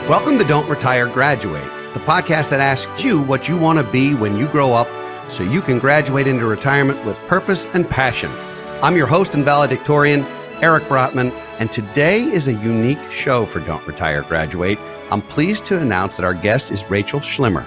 Welcome to Don't Retire, Graduate, the podcast that asks you what you want to be when you grow up so you can graduate into retirement with purpose and passion. I'm your host and valedictorian, Eric Brotman, and today is a unique show for Don't Retire, Graduate. I'm pleased to announce that our guest is Rachael Schlimmer.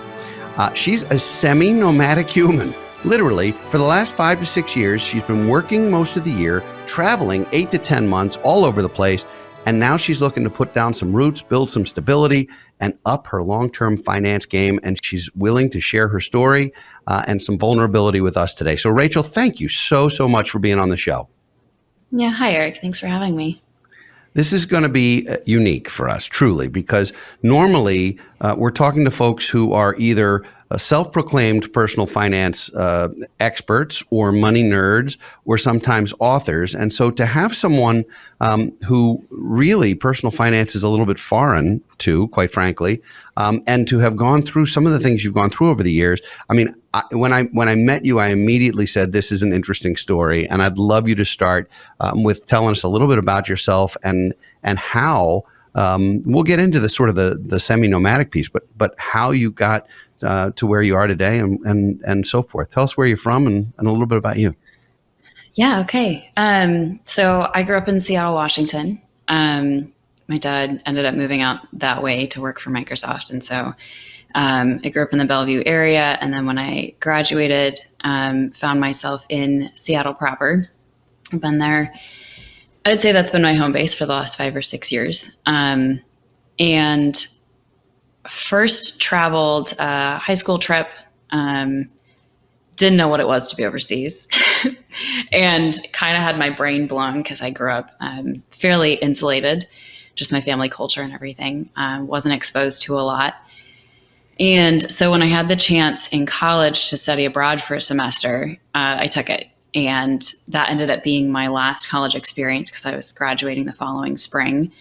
She's a semi-nomadic human. Literally, for the last 5 to 6 years, she's been working most of the year, traveling 8 to 10 months all over the place, and now she's looking to put down some roots, build some stability, and up her long-term finance game, and she's willing to share her story and some vulnerability with us today. So, Rachael, thank you so much for being on the show. Yeah, hi, Eric. Thanks for having me. This is going to be unique for us, truly, because normally we're talking to folks who are either self-proclaimed personal finance experts or money nerds or sometimes authors. And so to have someone who really personal finance is a little bit foreign to, quite frankly, and to have gone through some of the things you've gone through over the years. I mean, when I met you, I immediately said, this is an interesting story. And I'd love you to start with telling us a little bit about yourself and how we'll get into the sort of the semi-nomadic piece, but how you got to where you are today and so forth. Tell us where you're from and a little bit about you. Yeah, okay. So I grew up in Seattle, Washington. My dad ended up moving out that way to work for Microsoft. And so I grew up in the Bellevue area. And then when I graduated, found myself in Seattle proper. I've been there. I'd say that's been my home base for the last 5 or 6 years. And first traveled a high school trip, didn't know what it was to be overseas and kind of had my brain blown because I grew up fairly insulated, just my family culture and everything, wasn't exposed to a lot. And so when I had the chance in college to study abroad for a semester, I took it. And that ended up being my last college experience because I was graduating the following spring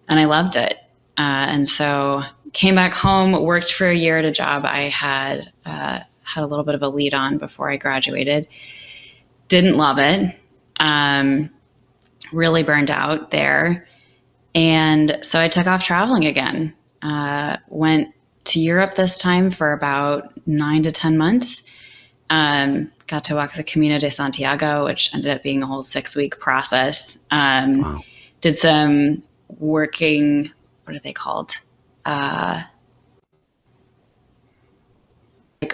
and I loved it. And so came back home, worked for a year at a job I had a little bit of a lead on before I graduated. Didn't love it. Really burned out there. And so I took off traveling again. Went to Europe this time for about 9 to 10 months. Got to walk the Camino de Santiago, which ended up being a whole 6-week process. Wow. Did some working, what are they called? Like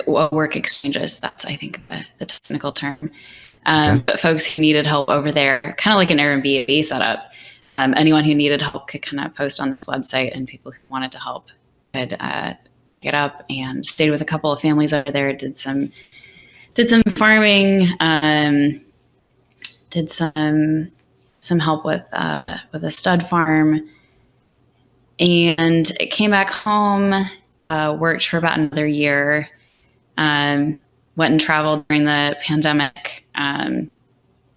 work exchanges. That's, I think, the technical term. Okay. But folks who needed help over there, kind of like an Airbnb setup. Anyone who needed help could kind of post on this website, and people who wanted to help could get up, and stayed with a couple of families over there. Did some farming. Did some help with a stud farm. And came back home, worked for about another year, went and traveled during the pandemic,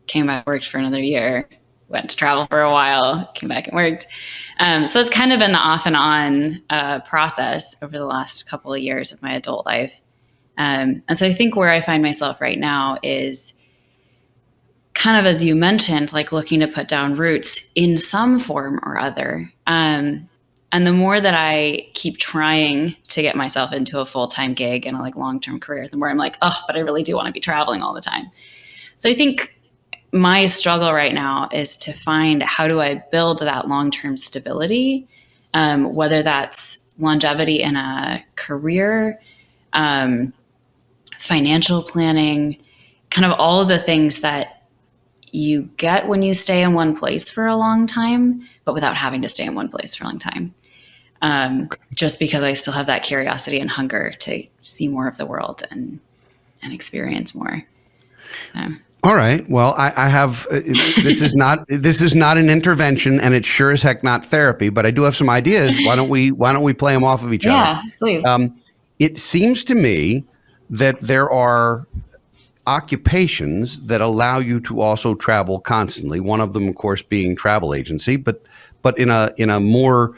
came back, worked for another year, went to travel for a while, came back and worked. So it's kind of been the off and on process over the last couple of years of my adult life. And so I think where I find myself right now is kind of, as you mentioned, like looking to put down roots in some form or other. And the more that I keep trying to get myself into a full-time gig and a like long-term career, the more I'm like, oh, but I really do want to be traveling all the time. So I think my struggle right now is to find, how do I build that long-term stability, whether that's longevity in a career, financial planning, kind of all of the things that you get when you stay in one place for a long time, but without having to stay in one place for a long time. Just because I still have that curiosity and hunger to see more of the world and experience more. So. All right. Well, I have, this is not an intervention, and it's sure as heck not therapy, but I do have some ideas. Why don't we play them off of each other? Yeah, please. It seems to me that there are occupations that allow you to also travel constantly. One of them, of course, being travel agency, but in a more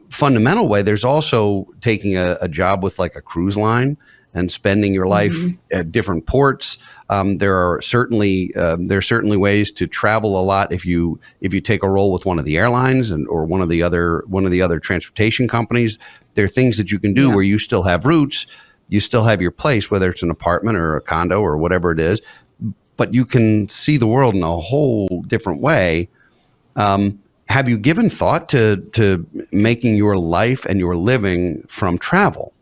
fundamental way, there's also taking a job with like a cruise line and spending your life at different ports. There are certainly ways to travel a lot if you take a role with one of the airlines or one of the other transportation companies. There are things that you can do where you still have roots, you still have your place, whether it's an apartment or a condo or whatever it is, but you can see the world in a whole different way. Have you given thought to making your life and your living from travel?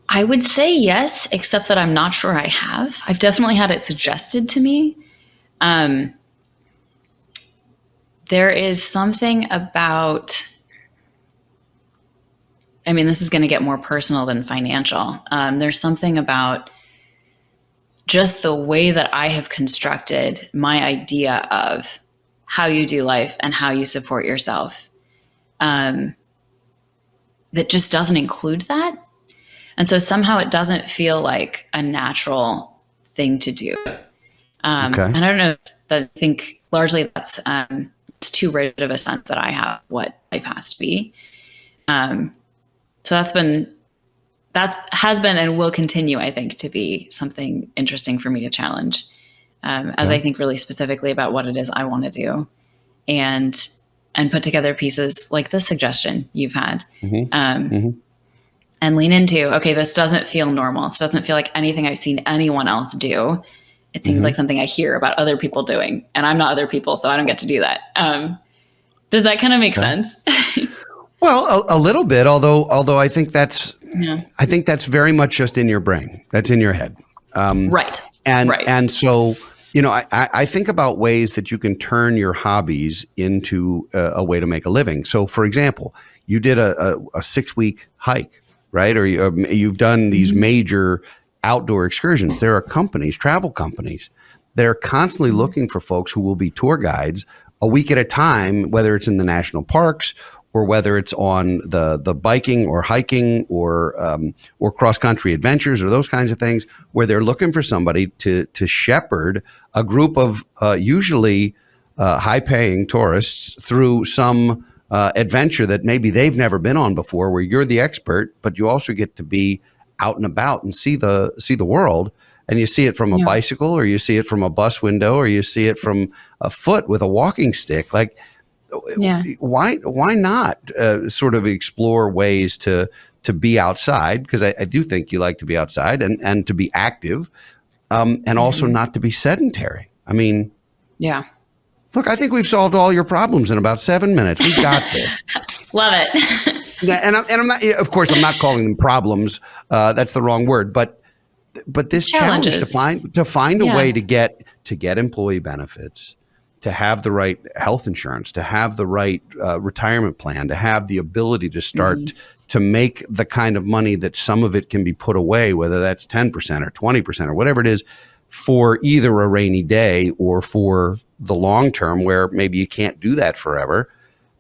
I would say yes, except that I'm not sure I have. I've definitely had it suggested to me. There is something about, I mean, this is going to get more personal than financial. There's something about just the way that I have constructed my idea of how you do life and how you support yourself, that just doesn't include that. And so somehow it doesn't feel like a natural thing to do. And I don't know, I think largely that's it's too rigid of a sense that I have what life has to be. So that has been and will continue, I think, to be something interesting for me to challenge, as I think really specifically about what it is I want to do, and put together pieces like this suggestion you've had, and lean into, okay, this doesn't feel normal. This doesn't feel like anything I've seen anyone else do. It seems like something I hear about other people doing, and I'm not other people, so I don't get to do that. Does that kind of make sense? Well, a little bit, although I think that's very much just in your brain. That's in your head. Right. And so, I think about ways that you can turn your hobbies into a way to make a living. So, for example, you did a 6-week hike, right? Or you've done these major outdoor excursions. There are travel companies, that are constantly looking for folks who will be tour guides a week at a time, whether it's in the national parks or whether it's on the biking or hiking or cross-country adventures or those kinds of things, where they're looking for somebody to shepherd a group of usually high-paying tourists through some adventure that maybe they've never been on before, where you're the expert, but you also get to be out and about and see the world. And you see it from a bicycle, or you see it from a bus window, or you see it from a foot with a walking stick. Like, why not sort of explore ways to be outside? Because I do think you like to be outside and to be active, and also not to be sedentary. I mean, look, I think we've solved all your problems in about 7 minutes. We've got this. Love it. And I'm not, of course, I'm not calling them problems. That's the wrong word, but this challenge to find a way to get employee benefits, to have the right health insurance, to have the right retirement plan, to have the ability to start to make the kind of money that some of it can be put away, whether that's 10% or 20% or whatever it is, for either a rainy day or for the long term, where maybe you can't do that forever.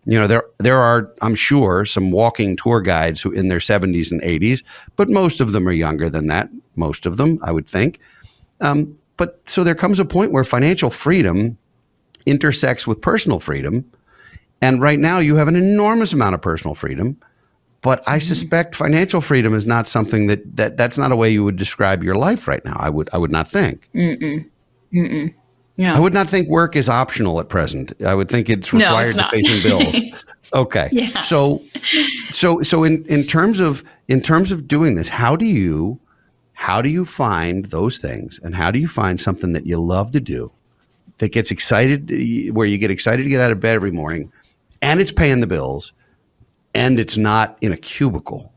There are, I'm sure, some walking tour guides who in their 70s and 80s, but most of them are younger than that. Most of them, I would think. But so there comes a point where financial freedom intersects with personal freedom. And right now you have an enormous amount of personal freedom, but I suspect financial freedom is not something that's not a way you would describe your life right now. I would not think. Yeah. I would not think work is optional at present. I would think it's required to pay some bills. Okay. Yeah. So in terms of doing this, how do you find those things, and how do you find something that you love to do, that gets excited, where you get excited to get out of bed every morning, and it's paying the bills, and it's not in a cubicle?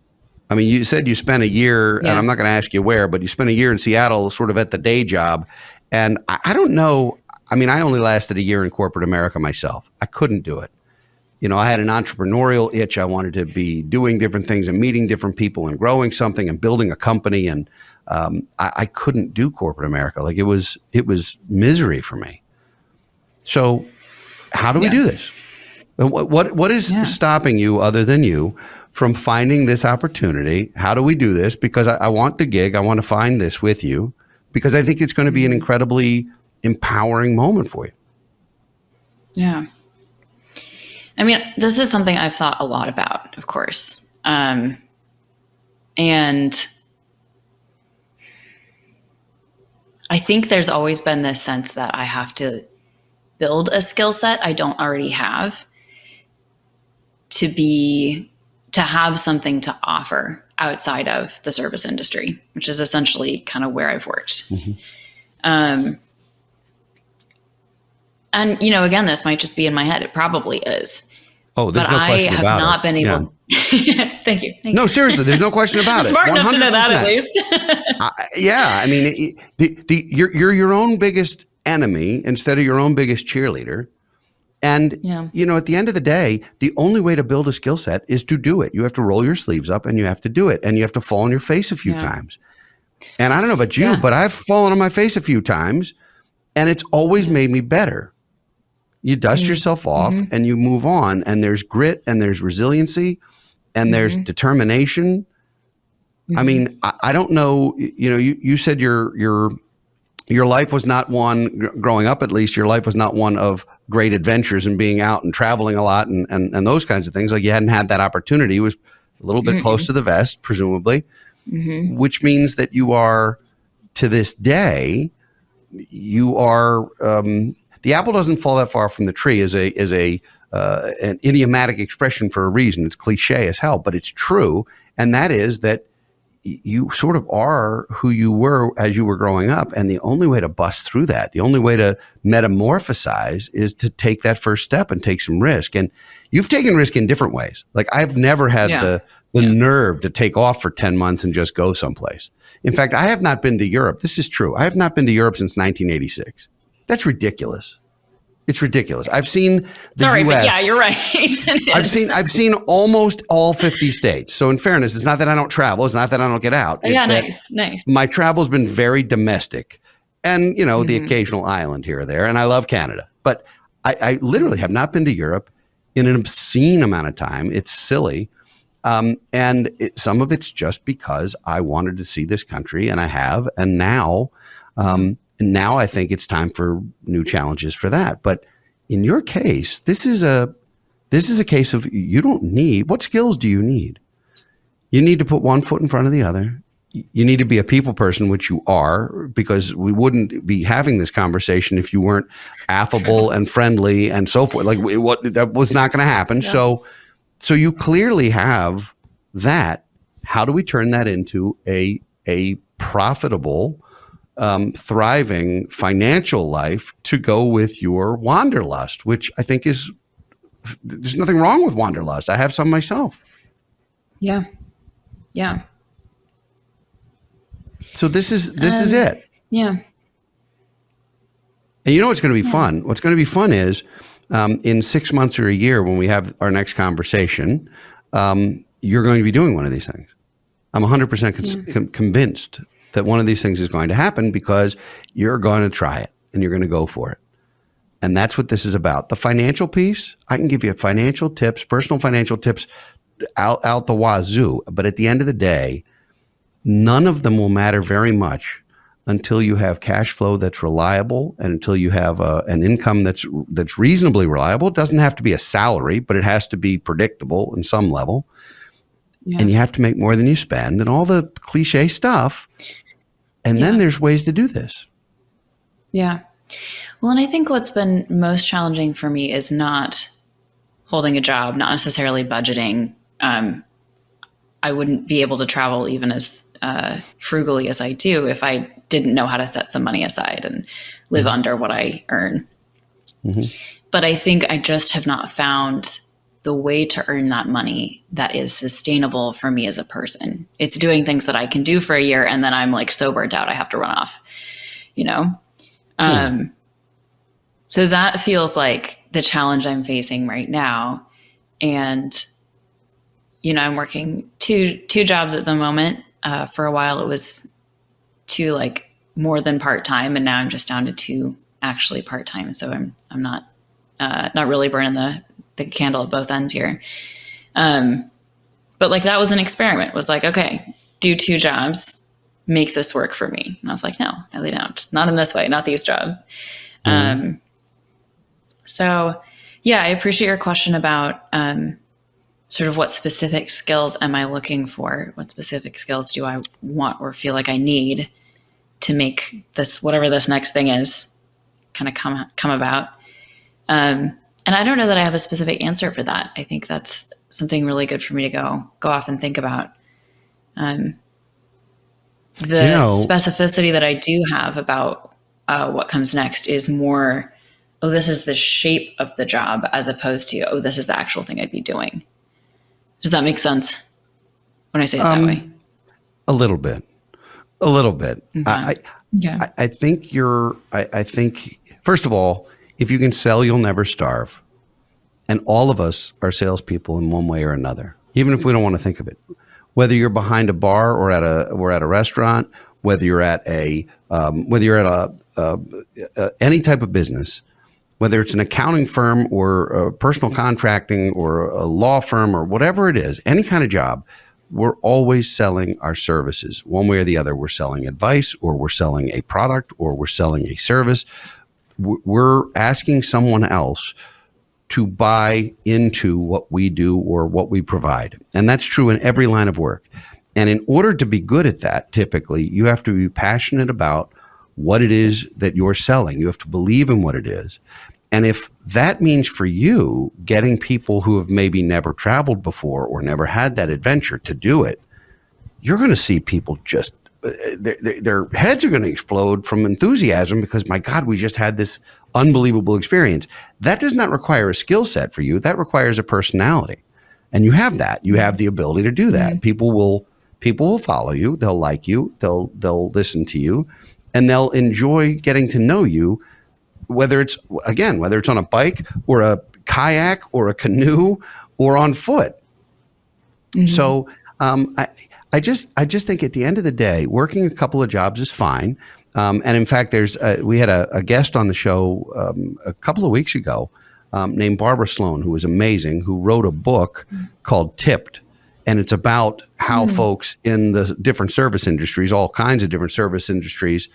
I mean, you said you spent a year, and I'm not going to ask you where, but you spent a year in Seattle sort of at the day job. And I don't know. I mean, I only lasted a year in corporate America myself. I couldn't do it. I had an entrepreneurial itch. I wanted to be doing different things and meeting different people and growing something and building a company. And I couldn't do corporate America. Like, it was misery for me. So how do we do this? What is stopping you, other than you, from finding this opportunity? How do we do this? Because I want the gig. I want to find this with you, because I think it's going to be an incredibly empowering moment for you. Yeah. I mean, this is something I've thought a lot about, of course. And I think there's always been this sense that I have to build a skill set I don't already have to have something to offer outside of the service industry, which is essentially kind of where I've worked. And, again, this might just be in my head. It probably is. Oh, there's no question about it. I have not been able. Yeah. Thank you. No, seriously, there's no question about it. Smart enough to know that at least. Yeah, I mean, you're your own biggest enemy instead of your own biggest cheerleader. And, at the end of the day, the only way to build a skill set is to do it. You have to roll your sleeves up and you have to do it. And you have to fall on your face a few times. And I don't know about you, but I've fallen on my face a few times and it's always made me better. You dust yourself off and you move on, and there's grit and there's resiliency and there's determination. I mean, I don't know, you said your life was not one, growing up at least, your life was not one of great adventures and being out and traveling a lot and those kinds of things. Like you hadn't had that opportunity. It was a little bit close to the vest, presumably, which means that you are, to this day, you are, the apple doesn't fall that far from the tree is an idiomatic expression for a reason. It's cliche as hell, but it's true. And that is that you sort of are who you were as you were growing up. And the only way to bust through that, the only way to metamorphosize is to take that first step and take some risk. And you've taken risk in different ways. Like I've never had the nerve to take off for 10 months and just go someplace. In fact, I have not been to Europe. This is true. I have not been to Europe since 1986. That's ridiculous. It's ridiculous. I've seen the US. But yeah, you're right. I've seen almost all 50 states. So in fairness, it's not that I don't travel. It's not that I don't get out. It's nice. My travel's been very domestic and, the occasional island here or there. And I love Canada. But I literally have not been to Europe in an obscene amount of time. It's silly. Some of it's just because I wanted to see this country, and I have. And now I think it's time for new challenges for that. But in your case, this is a case of you don't need, what skills do you need? You need to put one foot in front of the other. You need to be a people person, which you are, because we wouldn't be having this conversation if you weren't affable and friendly and so forth. Like that was not going to happen. Yeah. So you clearly have that. How do we turn that into a profitable, thriving financial life to go with your Wanderlust, which I think there's nothing wrong with Wanderlust. I have some myself. Yeah. Yeah. So this is it. Yeah. And you know what's going to be fun? What's going to be fun is in 6 months or a year when we have our next conversation, you're going to be doing one of these things. I'm 100% convinced that one of these things is going to happen because you're going to try it and you're going to go for it. And that's what this is about. The financial piece, I can give you financial tips, personal financial tips out the wazoo. But at the end of the day, none of them will matter very much until you have cash flow that's reliable and until you have an income that's reasonably reliable. It doesn't have to be a salary, but it has to be predictable in some level. Yeah. And you have to make more than you spend and all the cliche stuff. And then there's ways to do this. Yeah. Well, and I think what's been most challenging for me is not holding a job, not necessarily budgeting. I wouldn't be able to travel even as frugally as I do if I didn't know how to set some money aside and live under what I earn. But I think I just have not found the way to earn that money that is sustainable for me as a person. It's doing things that I can do for a year and then I'm like so burnt out I have to run off, So that feels like the challenge I'm facing right now. And, I'm working two jobs at the moment. For a while it was 2 like more than part-time, and now I'm just down to 2 actually part-time. So I'm not really burning the candle at both ends here. But like that was an experiment. It was like, okay, do 2 jobs, make this work for me. And I was like, no, they don't. Not in this way, not these jobs. So yeah, I appreciate your question about sort of what specific skills am I looking for? What specific skills do I want or feel like I need to make this, whatever this next thing is, kind of come about? And I don't know that I have a specific answer for that. I think that's something really good for me to go off and think about. The specificity that I do have about what comes next is more, oh, this is the shape of the job, as opposed to, oh, this is the actual thing I'd be doing. Does that make sense when I say it that way? A little bit. Okay. I think first of all, if you can sell, you'll never starve. And all of us are salespeople in one way or another, even if we don't want to think of it. Whether you're behind a bar or at a restaurant, whether you're at any type of business, whether it's an accounting firm or personal contracting or a law firm or whatever it is, any kind of job, we're always selling our services. One way or the other, we're selling advice, or we're selling a product, or we're selling a service. We're asking someone else to buy into what we do or what we provide. And that's true in every line of work. And in order to be good at that, typically, you have to be passionate about what it is that you're selling. You have to believe in what it is. And if that means for you getting people who have maybe never traveled before or never had that adventure to do it, you're going to see people just, their heads are going to explode from enthusiasm because, my God, we just had this unbelievable experience. That does not require a skill set for you. That requires a personality. And you have that. You have the ability to do that. Mm-hmm. People will follow you. They'll like you. They'll listen to you, and they'll enjoy getting to know you. Whether it's on a bike or a kayak or a canoe or on foot. Mm-hmm. So I just think at the end of the day, working a couple of jobs is fine. And in fact, we had a guest on the show a couple of weeks ago named Barbara Sloan, who was amazing, who wrote a book called Tipped. And it's about how folks in the different service industries, all kinds of different service industries,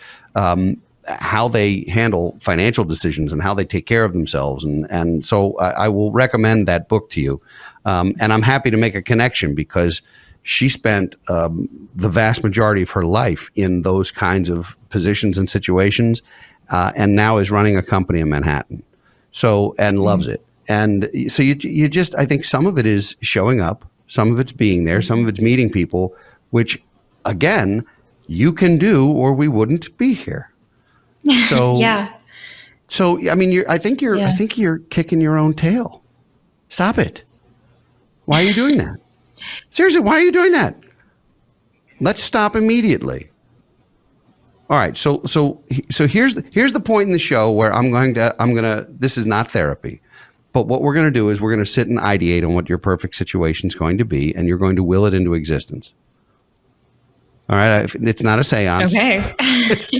how they handle financial decisions and how they take care of themselves. And so I will recommend that book to you. And I'm happy to make a connection because she spent the vast majority of her life in those kinds of positions and situations, and now is running a company in Manhattan. And loves it. And so you just, I think some of it is showing up, some of it's being there, some of it's meeting people, which again, you can do, or we wouldn't be here. So yeah. So I mean, I think you're kicking your own tail. Stop it. Why are you doing that? Seriously, why are you doing that? Let's stop immediately. All right. So here's the point in the show where I'm gonna. This is not therapy, but what we're gonna do is we're gonna sit and ideate on what your perfect situation is going to be, and you're going to will it into existence. All right, it's not a séance. Okay. It's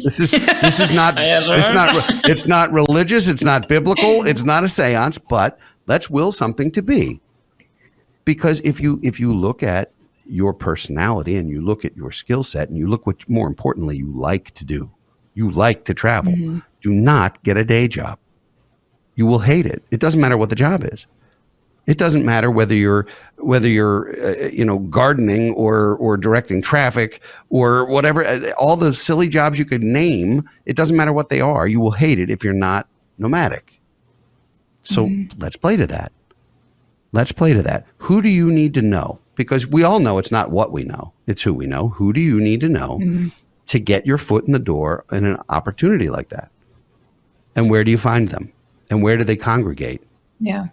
not religious. It's not biblical. It's not a séance. But let's will something to be, because if you look at your personality and you look at your skill set and you look what, more importantly, you like to do, you like to travel. Mm-hmm. Do not get a day job. You will hate it. It doesn't matter what the job is. It doesn't matter whether you're gardening or directing traffic or whatever, all the silly jobs you could name. It doesn't matter what they are. You will hate it if you're not nomadic. So let's play to that. Let's play to that. Who do you need to know? Because we all know it's not what we know. It's who we know. Who do you need to know to get your foot in the door in an opportunity like that? And where do you find them? And where do they congregate? Yeah.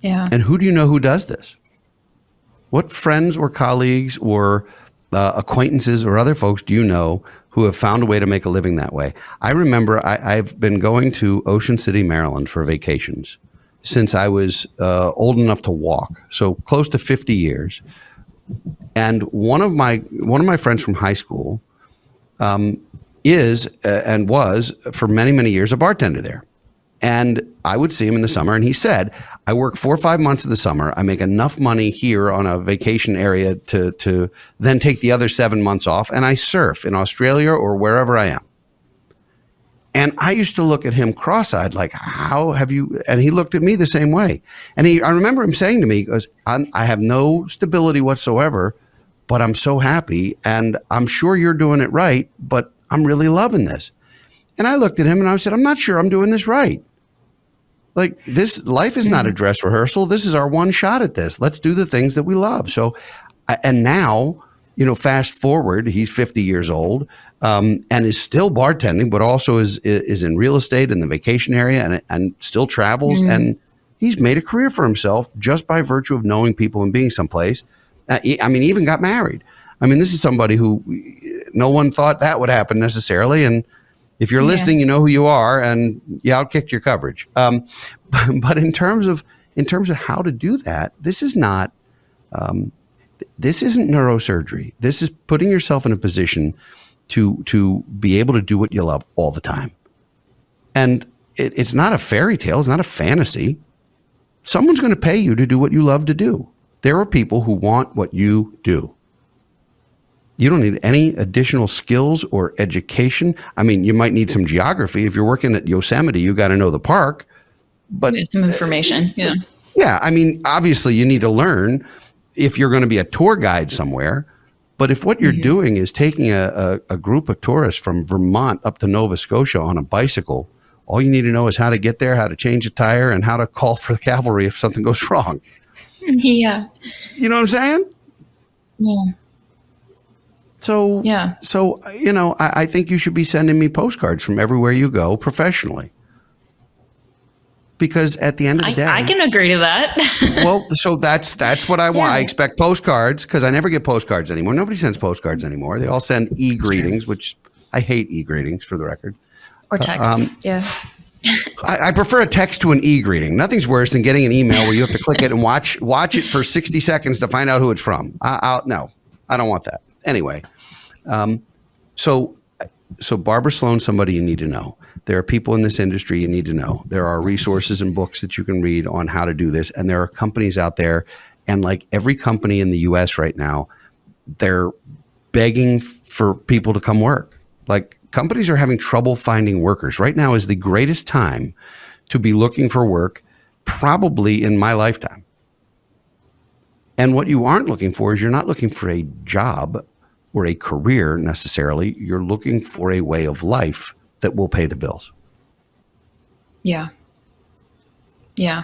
Yeah. And who do you know who does this? What friends or colleagues or acquaintances or other folks do you know who have found a way to make a living that way? I remember I've been going to Ocean City, Maryland for vacations since I was old enough to walk, so close to 50 years. And one of my friends from high school is and was for many, many years a bartender there. And I would see him in the summer, and he said, I work 4 or 5 months of the summer. I make enough money here on a vacation area to then take the other 7 months off, and I surf in Australia or wherever I am. And I used to look at him cross-eyed, like, how have you, and he looked at me the same way. And I remember him saying to me, he goes, I have no stability whatsoever, but I'm so happy, and I'm sure you're doing it right, but I'm really loving this. And I looked at him and I said, I'm not sure I'm doing this right. Like, this life is not a dress rehearsal. This is our one shot at this. Let's do the things that we love. So, and now, fast forward, he's 50 years old, and is still bartending, but also is in real estate in the vacation area and still travels. And he's made a career for himself just by virtue of knowing people and being someplace. He even got married. This is somebody who no one thought that would happen necessarily. And if you're listening, you know who you are, and you outkicked your coverage. But in terms of how to do that, this is not. This isn't neurosurgery. This is putting yourself in a position to be able to do what you love all the time. And it's not a fairy tale. It's not a fantasy. Someone's going to pay you to do what you love to do. There are people who want what you do. You don't need any additional skills or education. You might need some geography. If you're working at Yosemite, you got to know the park. But some information. Yeah. Yeah. Obviously you need to learn if you're going to be a tour guide somewhere. But if what you're doing is taking a group of tourists from Vermont up to Nova Scotia on a bicycle, all you need to know is how to get there, how to change a tire, and how to call for the cavalry if something goes wrong. Yeah. You know what I'm saying? Yeah. So, I think you should be sending me postcards from everywhere you go professionally. Because at the end of the day, I can agree to that. Well, so that's what I want. I expect postcards because I never get postcards anymore. Nobody sends postcards anymore. They all send e-greetings, which I hate e-greetings for the record. Or text. Yeah. I prefer a text to an e-greeting. Nothing's worse than getting an email where you have to click it and watch it for 60 seconds to find out who it's from. No, I don't want that. Anyway, so Barbara Sloan's somebody you need to know. There are people in this industry you need to know. There are resources and books that you can read on how to do this. And there are companies out there, and like every company in the US right now, they're begging for people to come work. Like, companies are having trouble finding workers. Right now is the greatest time to be looking for work, probably in my lifetime. And what you aren't looking for is, you're not looking for a job or a career necessarily. You're looking for a way of life that will pay the bills. Yeah. Yeah.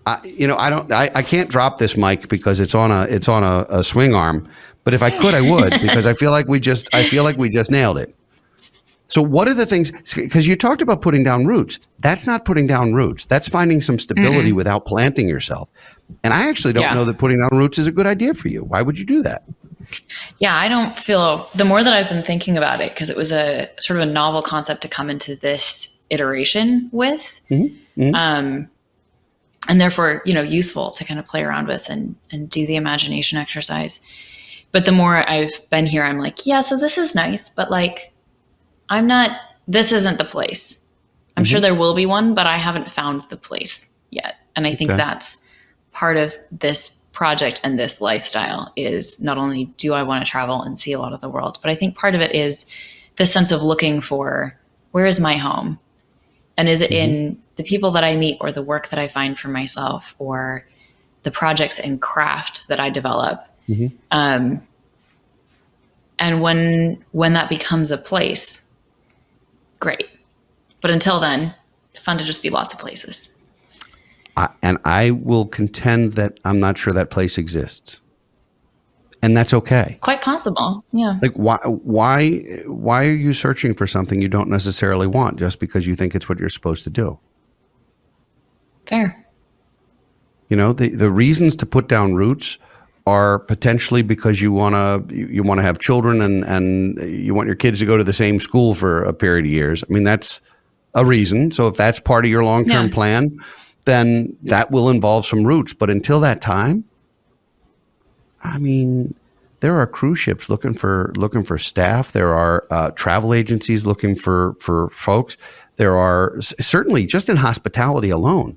I can't drop this mic because it's on a swing arm, but if I could, I would, because I feel like we just nailed it. So what are the things, because you talked about putting down roots. That's not putting down roots. That's finding some stability without planting yourself. And I actually don't know that putting down roots is a good idea for you. Why would you do that? Yeah, I don't feel, the more that I've been thinking about it, because it was a sort of a novel concept to come into this iteration with, and therefore, useful to kind of play around with and do the imagination exercise. But the more I've been here, I'm like, yeah, so this is nice, but like, this isn't the place. I'm sure there will be one, but I haven't found the place yet. And I think that's part of this project and this lifestyle is, not only do I want to travel and see a lot of the world, but I think part of it is the sense of looking for, where is my home? And is it in the people that I meet, or the work that I find for myself, or the projects and craft that I develop? And when that becomes a place, great. But until then, fun to just be lots of places. And I will contend that I'm not sure that place exists. And that's okay. Quite possible. Yeah. Like, why are you searching for something you don't necessarily want just because you think it's what you're supposed to do? Fair. The reasons to put down roots are potentially because you want to have children and you want your kids to go to the same school for a period of years. That's a reason. So if that's part of your long-term plan, then that will involve some roots. But until that time, there are cruise ships looking for staff. There are travel agencies looking for folks. There are certainly, just in hospitality alone,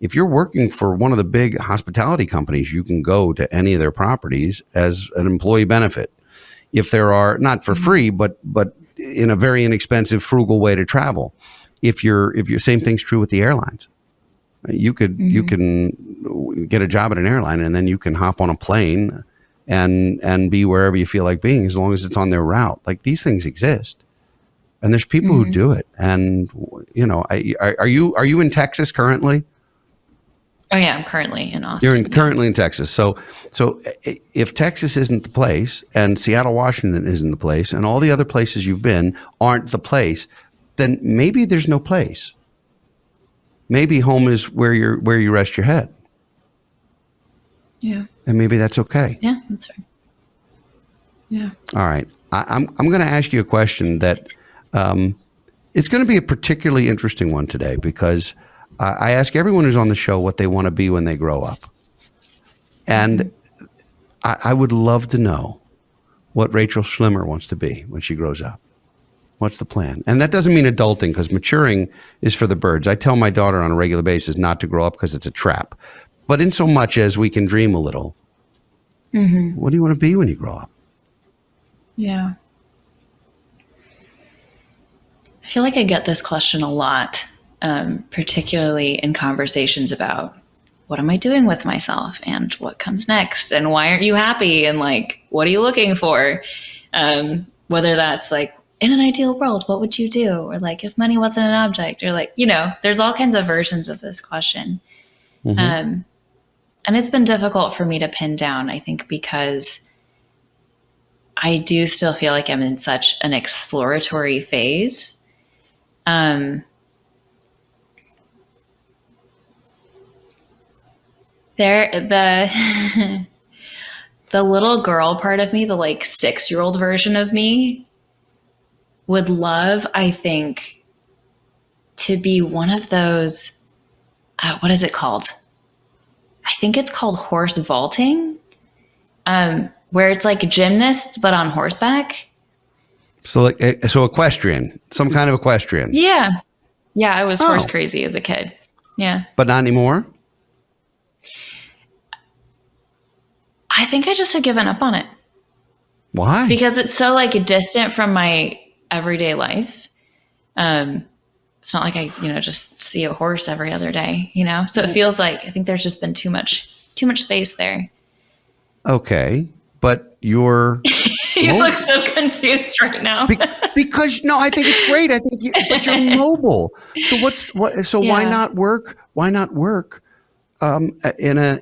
if you're working for one of the big hospitality companies, you can go to any of their properties as an employee benefit. If there are, not for free, but in a very inexpensive, frugal way to travel. If you're same thing's true with the airlines. You can get a job at an airline, and then you can hop on a plane and be wherever you feel like being, as long as it's on their route. Like, these things exist, and there's people who do it. And are you in Texas currently? Oh yeah, I'm currently in Austin. You're currently in Texas. So if Texas isn't the place, and Seattle, Washington isn't the place, and all the other places you've been aren't the place, then maybe there's no place. Maybe home is where you rest your head. Yeah. And maybe that's okay. Yeah, that's right. Yeah. All right. I'm going to ask you a question that it's going to be a particularly interesting one today, because I ask everyone who's on the show what they want to be when they grow up. And I would love to know what Rachael Schlimmer wants to be when she grows up. What's the plan? And that doesn't mean adulting, because maturing is for the birds. I tell my daughter on a regular basis not to grow up because it's a trap. But in so much as we can dream a little, what do you want to be when you grow up? Yeah. I feel like I get this question a lot, particularly in conversations about what am I doing with myself and what comes next and why aren't you happy and like, what are you looking for? Whether that's like, in an ideal world, what would you do? Or like, if money wasn't an object, or like, there's all kinds of versions of this question. And it's been difficult for me to pin down, I think, because I do still feel like I'm in such an exploratory phase. The little girl part of me, the like 6-year-old version of me, would love, I think, to be one of those, what is it called? I think it's called horse vaulting, where it's like gymnasts, but on horseback. So equestrian, some kind of equestrian. Yeah. Yeah, I was horse crazy as a kid. Yeah. But not anymore? I think I just have given up on it. Why? Because it's so like distant from my everyday life. It's not like I, just see a horse every other day, So it feels like I think there's just been too much space there. Okay, but you're you look so confused right now. Because no, I think it's great. I think but you're mobile. So why not work? Why not work in an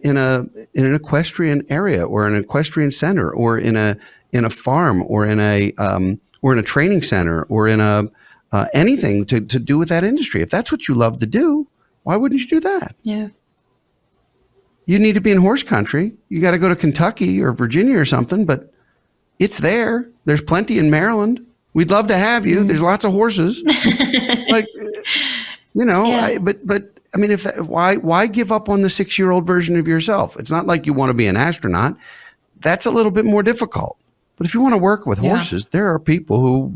equestrian area, or an equestrian center, or in a farm, or in a training center, or in anything to do with that industry? If that's what you love to do, why wouldn't you do that? Yeah. You need to be in horse country. You got to go to Kentucky or Virginia or something, but it's there. There's plenty in Maryland. We'd love to have you. There's lots of horses. But I mean, why give up on the 6-year-old version of yourself? It's not like you want to be an astronaut. That's a little bit more difficult. But if you want to work with horses, there are people who,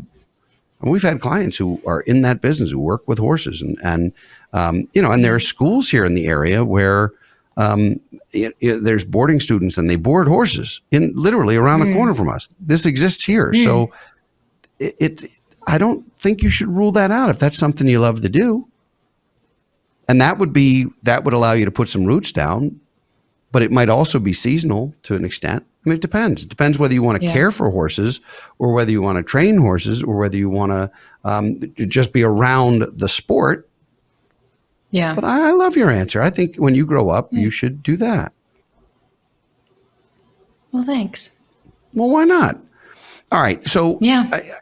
and we've had clients who are in that business who work with horses, and there are schools here in the area where there's boarding students, and they board horses in literally around the corner from us. This exists here. So I don't think you should rule that out if that's something you love to do. And that would allow you to put some roots down, but it might also be seasonal to an extent. I mean, it depends. It depends whether you want to care for horses, or whether you want to train horses, or whether you want to just be around the sport. Yeah. But I love your answer. I think when you grow up, you should do that. Well, thanks. Well, why not? All right. So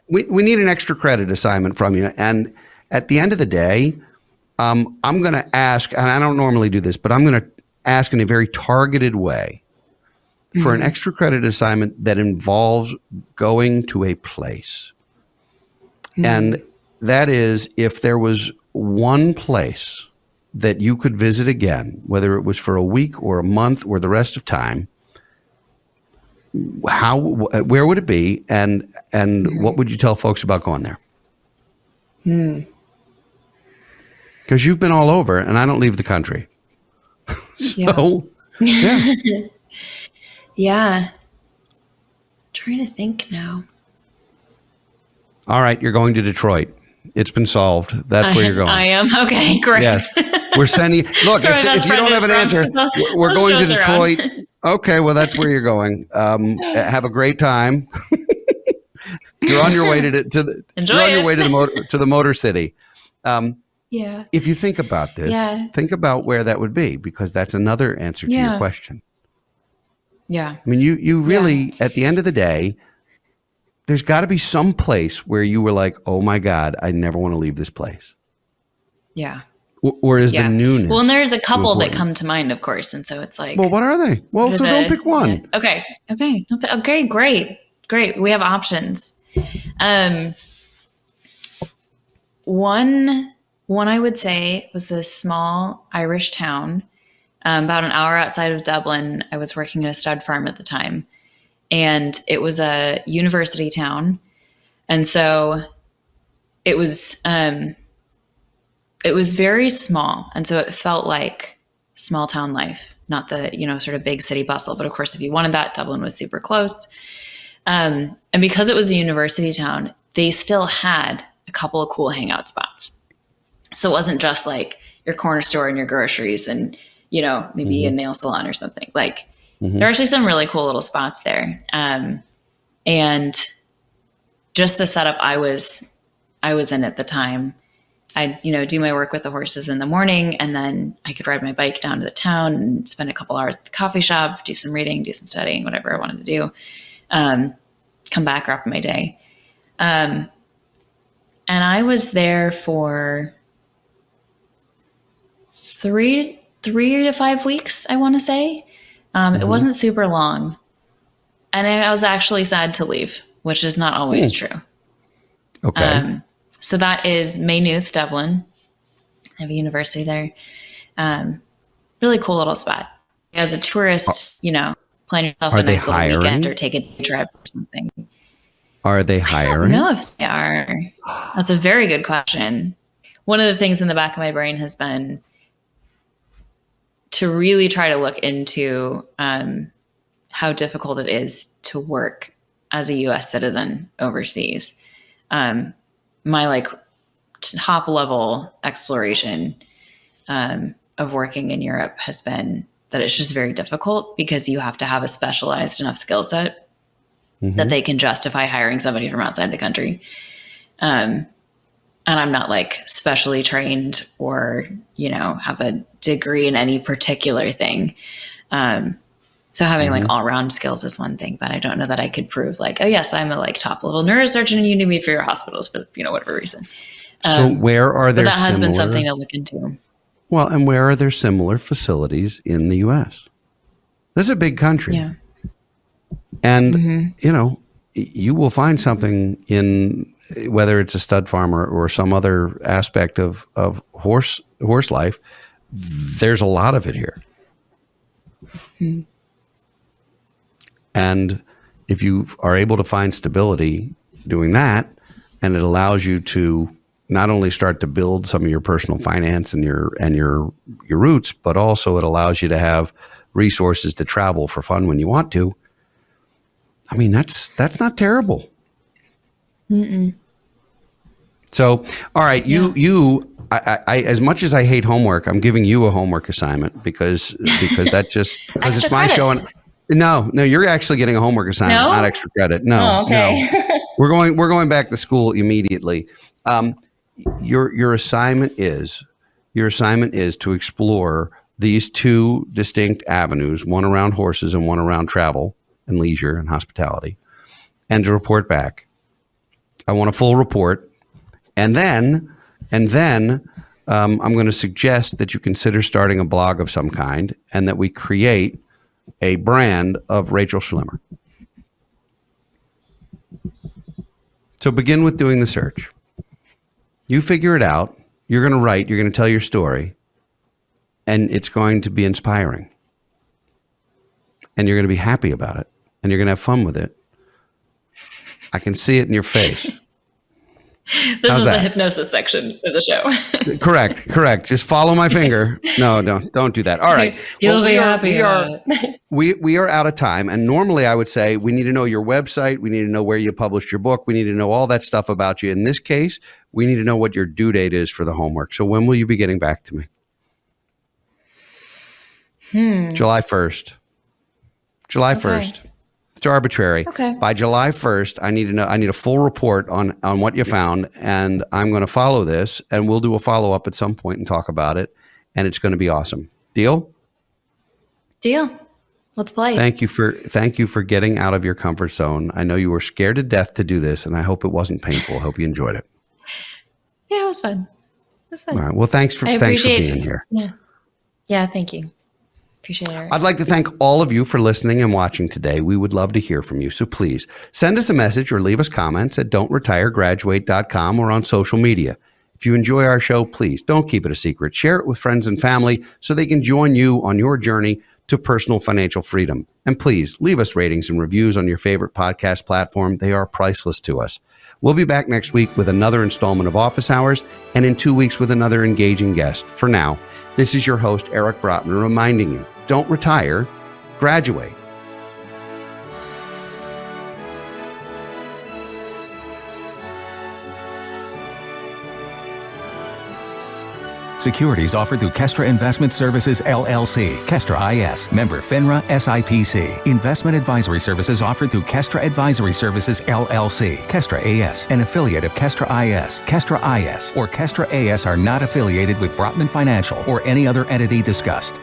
we need an extra credit assignment from you. And at the end of the day, I'm going to ask, and I don't normally do this, but I'm going to ask in a very targeted way for an extra credit assignment that involves going to a place. And that is, if there was one place that you could visit again, whether it was for a week or a month or the rest of time, where would it be, and what would you tell folks about going there? Because you've been all over, and I don't leave the country. So, yeah. Trying to think now. All right, you're going to Detroit. It's been solved. That's where you're going. I am. Okay, great. Yes. We're sending, look, if you don't have an answer, we're going to Detroit. Okay, well, that's where you're going. Have a great time. You're on your way to the Motor City. Yeah. If you think about this, think about where that would be, because that's another answer to your question. Yeah. I mean, you really, at the end of the day, there's got to be some place where you were like, oh my God, I never want to leave this place. Yeah. Or is the newness? Well, and there's a couple that come to mind, of course. And so it's like, well, what are they? Well, so don't pick one. Okay. Okay. Great. We have options. One I would say was this small Irish town, about an hour outside of Dublin. I was working at a stud farm at the time, and it was a university town. And so it was very small. And so it felt like small town life, not the, sort of big city bustle. But of course, if you wanted that, Dublin was super close. And because it was a university town, they still had a couple of cool hangout spots. So it wasn't just like your corner store and your groceries and, maybe a nail salon or something. Like there are actually some really cool little spots there. And just the setup I was in at the time, I'd, do my work with the horses in the morning, and then I could ride my bike down to the town and spend a couple hours at the coffee shop, do some reading, do some studying, whatever I wanted to do. Come back, wrap my day. And I was there for 3 to 5 weeks, I want to say. It wasn't super long. And I was actually sad to leave, which is not always true. Okay. So that is Maynooth, Dublin. I have a university there. Really cool little spot. As a tourist, plan yourself a nice little weekend or take a day trip or something. Are they hiring? I don't know if they are. That's a very good question. One of the things in the back of my brain has been to really try to look into how difficult it is to work as a U.S. citizen overseas. My top level exploration of working in Europe has been that it's just very difficult because you have to have a specialized enough skill set that they can justify hiring somebody from outside the country. And I'm not specially trained or, have a degree in any particular thing. So having all around skills is one thing, but I don't know that I could prove oh yes, I'm a top level neurosurgeon and you need me for your hospitals for, whatever reason. So where are there that has similar, been something to look into. Well, and where are there similar facilities in the U.S.? This is a big country. Yeah. And, you will find something in, whether it's a stud farmer or some other aspect of horse life, there's a lot of it here. And if you are able to find stability doing that, and it allows you to not only start to build some of your personal finance and your roots, but also it allows you to have resources to travel for fun when you want to. I mean, that's not terrible. So, all right, I as much as I hate homework, I'm giving you a homework assignment because that's just because it's my show. And no, you're actually getting a homework assignment, not extra credit. No, oh, okay. No. We're going back to school immediately. Your assignment is to explore these two distinct avenues, one around horses and one around travel and leisure and hospitality, and to report back. I want a full report. And then I'm going to suggest that you consider starting a blog of some kind and that we create a brand of Rachael Schlimmer. So begin with doing the search. You figure it out. You're going to write. You're going to tell your story. And it's going to be inspiring. And you're going to be happy about it. And you're going to have fun with it. I can see it in your face. This How's is that? the hypnosis section of the show. Correct. Just follow my finger. No, don't do that. All right. You'll be happy. We are out of time. And normally I would say we need to know your website. We need to know where you published your book. We need to know all that stuff about you. In this case, we need to know what your due date is for the homework. So when will you be getting back to me? July 1st. July 1st. It's arbitrary. Okay. By July 1st, I need to know. I need a full report on what you found, and I'm going to follow this, and we'll do a follow up at some point and talk about it, and it's going to be awesome. Deal? Deal. Let's play. Thank you for getting out of your comfort zone. I know you were scared to death to do this, and I hope it wasn't painful. I hope you enjoyed it. Yeah, it was fun. All right. Well, thanks for being here. Yeah. Thank you. Appreciate it. I'd like to thank all of you for listening and watching today. We would love to hear from you. So please send us a message or leave us comments at don'tretiregraduate.com or on social media. If you enjoy our show, please don't keep it a secret. Share it with friends and family so they can join you on your journey to personal financial freedom. And please leave us ratings and reviews on your favorite podcast platform. They are priceless to us. We'll be back next week with another installment of Office Hours and in 2 weeks with another engaging guest. For now, this is your host, Eric Brotman, reminding you, don't retire, graduate. Securities offered through Kestra Investment Services, LLC, Kestra IS, member FINRA SIPC. Investment advisory services offered through Kestra Advisory Services, LLC, Kestra AS, an affiliate of Kestra IS. Kestra IS or Kestra AS are not affiliated with Brotman Financial or any other entity discussed.